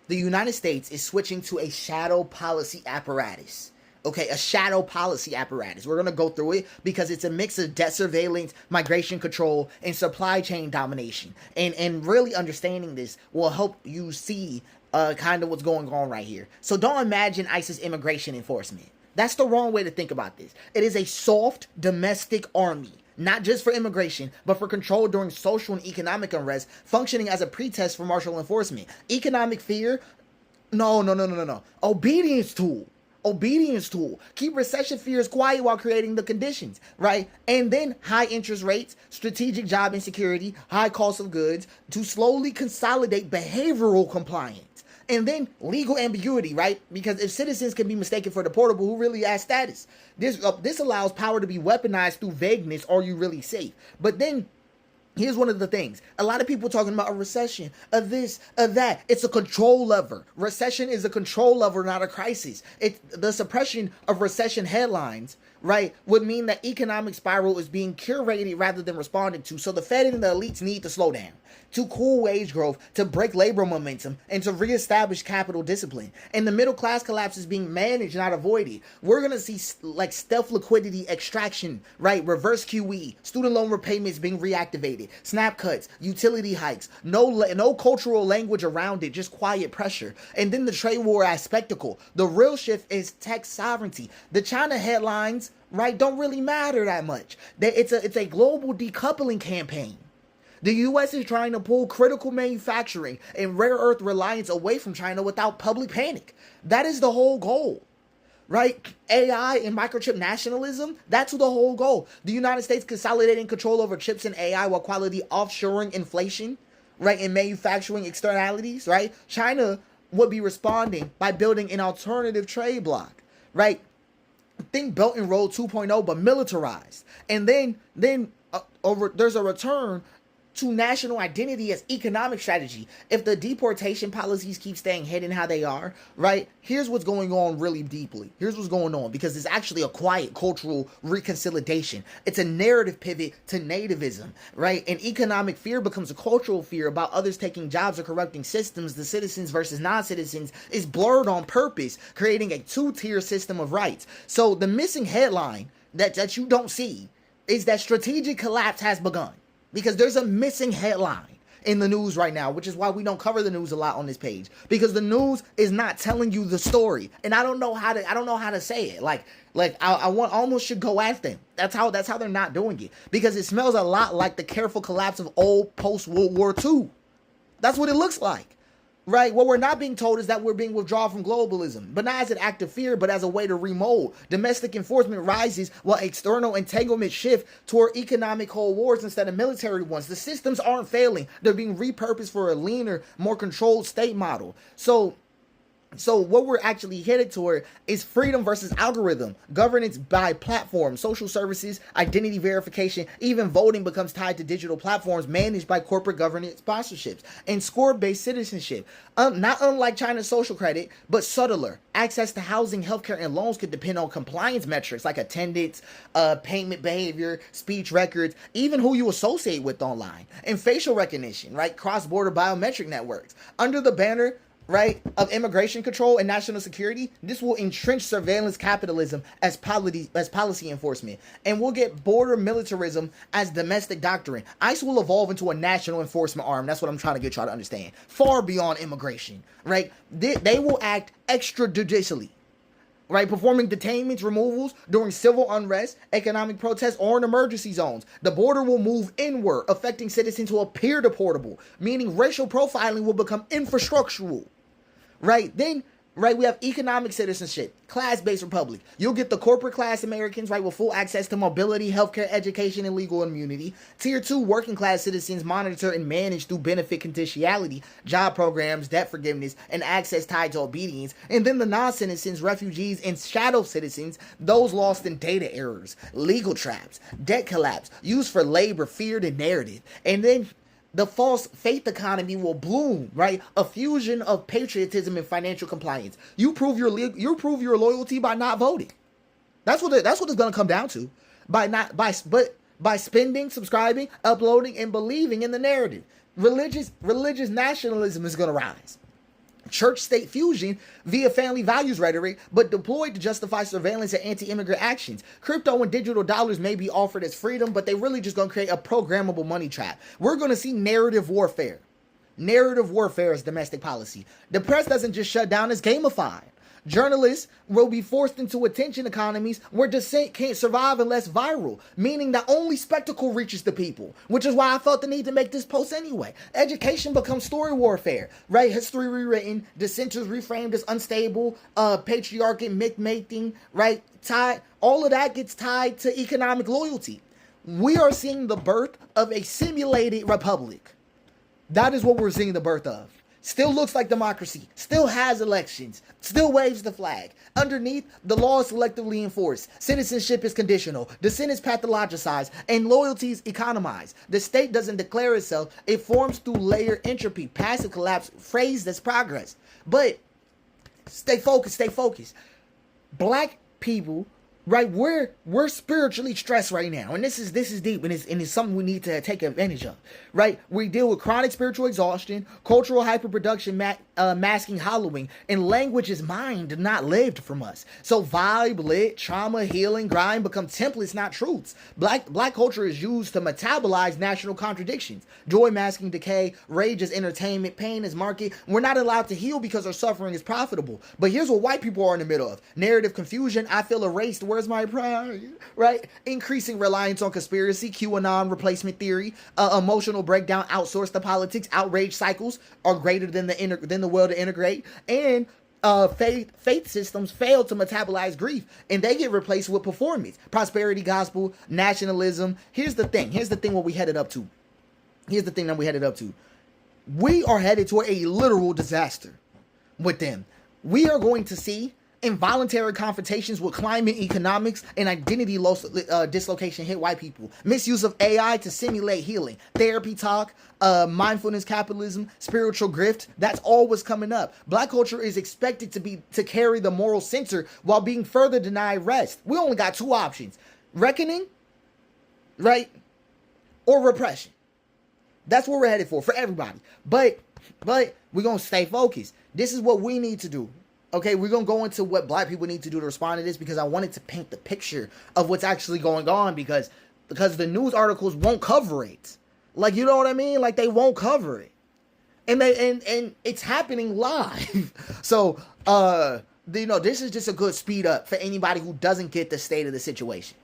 the United States is switching to a shadow policy apparatus. Okay, a shadow policy apparatus. We're going to go through it because it's a mix of debt surveillance, migration control, and supply chain domination. And really understanding this will help you see kind of what's going on right here. So don't imagine ICE's immigration enforcement. That's the wrong way to think about this. It is a soft domestic army, not just for immigration, but for control during social and economic unrest, functioning as a pretext for martial enforcement. Economic fear? No. Obedience tool. Obedience tool. Keep recession fears quiet while creating the conditions, right? And then high interest rates, strategic job insecurity, high cost of goods to slowly consolidate behavioral compliance. And then legal ambiguity, right? Because if citizens can be mistaken for deportable, who really has status? This allows power to be weaponized through vagueness. Are you really safe? But then here's one of the things. A lot of people talking about a recession, of this, of that. It's a control lever. Recession is a control lever, not a crisis. It's the suppression of recession headlines, right, would mean that economic spiral is being curated rather than responded to. So the Fed and the elites need to slow down, to cool wage growth, to break labor momentum, and to reestablish capital discipline. And the middle class collapse is being managed, not avoided. We're going to see like stealth liquidity extraction, right? Reverse QE, student loan repayments being reactivated, snap cuts, utility hikes, no cultural language around it, just quiet pressure. And then the trade war as spectacle. The real shift is tech sovereignty. The China headlines, right, don't really matter that much. It's a global decoupling campaign. The U.S. is trying to pull critical manufacturing and rare earth reliance away from China without public panic. That is the whole goal, right? AI and microchip nationalism, that's the whole goal. The United States consolidating control over chips and AI while quality offshoring inflation, right, and manufacturing externalities, right? China would be responding by building an alternative trade bloc, right? Think Belt and Road 2.0, but militarized. And then there's a return to national identity as economic strategy. If the deportation policies keep staying hidden how they are, right? Here's what's going on really deeply. Here's what's going on, because it's actually a quiet cultural reconciliation. It's a narrative pivot to nativism, right? And economic fear becomes a cultural fear about others taking jobs or corrupting systems. The citizens versus non-citizens is blurred on purpose, creating a two-tier system of rights. So the missing headline that you don't see is that strategic collapse has begun. Because there's a missing headline in the news right now, which is why we don't cover the news a lot on this page. Because the news is not telling you the story, and I don't know how to say it. I almost should go at them. That's how they're not doing it, because it smells a lot like the careful collapse of old post World War II. That's what it looks like. Right? What we're not being told is that we're being withdrawn from globalism, but not as an act of fear, but as a way to remold. Domestic enforcement rises while external entanglements shift toward economic Cold Wars instead of military ones. The systems aren't failing. They're being repurposed for a leaner, more controlled state model. So what we're actually headed toward is freedom versus algorithm, governance by platform, social services, identity verification, even voting becomes tied to digital platforms managed by corporate governance sponsorships, and score-based citizenship. Not unlike China's social credit, but subtler. Access to housing, healthcare, and loans could depend on compliance metrics like attendance, payment behavior, speech records, even who you associate with online, and facial recognition, right? Cross-border biometric networks. Under the banner, right, of immigration control and national security, this will entrench surveillance capitalism as policy enforcement, and we'll get border militarism as domestic doctrine. ICE will evolve into a national enforcement arm. That's what I'm trying to get y'all to understand. Far beyond immigration, right? They will act extrajudicially, right, performing detainments, removals during civil unrest, economic protests, or in emergency zones. The border will move inward, affecting citizens who appear deportable, meaning racial profiling will become infrastructural. Right, then, right, we have economic citizenship, class-based republic. You'll get the corporate class Americans, right, with full access to mobility, healthcare, education, and legal immunity. Tier 2 working class citizens monitored and managed through benefit conditionality, job programs, debt forgiveness, and access tied to obedience. And then the non-citizens, refugees, and shadow citizens, those lost in data errors, legal traps, debt collapse, used for labor, feared, and narrative. And then the false faith economy will bloom, right? A fusion of patriotism and financial compliance. You prove your loyalty by not voting. That's what it's going to come down to. By spending, subscribing, uploading, and believing in the narrative. Religious nationalism is going to rise. church-state fusion via family values rhetoric, but deployed to justify surveillance and anti-immigrant actions. Crypto and digital dollars may be offered as freedom, but they really just going to create a programmable money trap. We're going to see narrative warfare. Narrative warfare is domestic policy. The press doesn't just shut down, it's gamified. Journalists will be forced into attention economies where dissent can't survive unless viral, meaning that only spectacle reaches the people, which is why I felt the need to make this post anyway. Education becomes story warfare, right? History rewritten, dissenters reframed as unstable, patriarchy, myth-making, right? All of that gets tied to economic loyalty. We are seeing the birth of a simulated republic. That is what we're seeing the birth of. Still looks like democracy, still has elections, still waves the flag. Underneath, the law is selectively enforced. Citizenship is conditional. Dissent is pathologized, and loyalty is economized. The state doesn't declare itself. It forms through layer entropy, passive collapse, phrased as progress. But stay focused, stay focused. Black people, right, we're spiritually stressed right now, and this is deep, and it's something we need to take advantage of, right? We deal with chronic spiritual exhaustion, cultural hyperproduction, masking hollowing, and language is mined, not lived from us. So vibe, lit, trauma, healing, grind become templates, not truths. Black culture is used to metabolize national contradictions. Joy masking decay, rage is entertainment, pain is market. We're not allowed to heal because our suffering is profitable. But here's what white people are in the middle of: narrative confusion. I feel erased. Where's my pride? Right? Increasing reliance on conspiracy, QAnon replacement theory, emotional breakdown outsourced to politics. Outrage cycles are greater than the will to integrate, and faith systems fail to metabolize grief, and they get replaced with performance, prosperity gospel, nationalism. Here's the thing what we headed up to. We are headed toward a literal disaster with them. We are going to see involuntary confrontations with climate, economics, and identity dislocation hit white people. Misuse of AI to simulate healing. Therapy talk, mindfulness capitalism, spiritual grift. That's all what's coming up. Black culture is expected to carry the moral censor while being further denied rest. We only got two options: reckoning, right, or repression. That's what we're headed for everybody. But we're going to stay focused. This is what we need to do. Okay, we're going to go into what black people need to do to respond to this, because I wanted to paint the picture of what's actually going on, because the news articles won't cover it. Like, you know what I mean? Like, they won't cover it. And it's happening live. So, this is just a good speed up for anybody who doesn't get the state of the situation.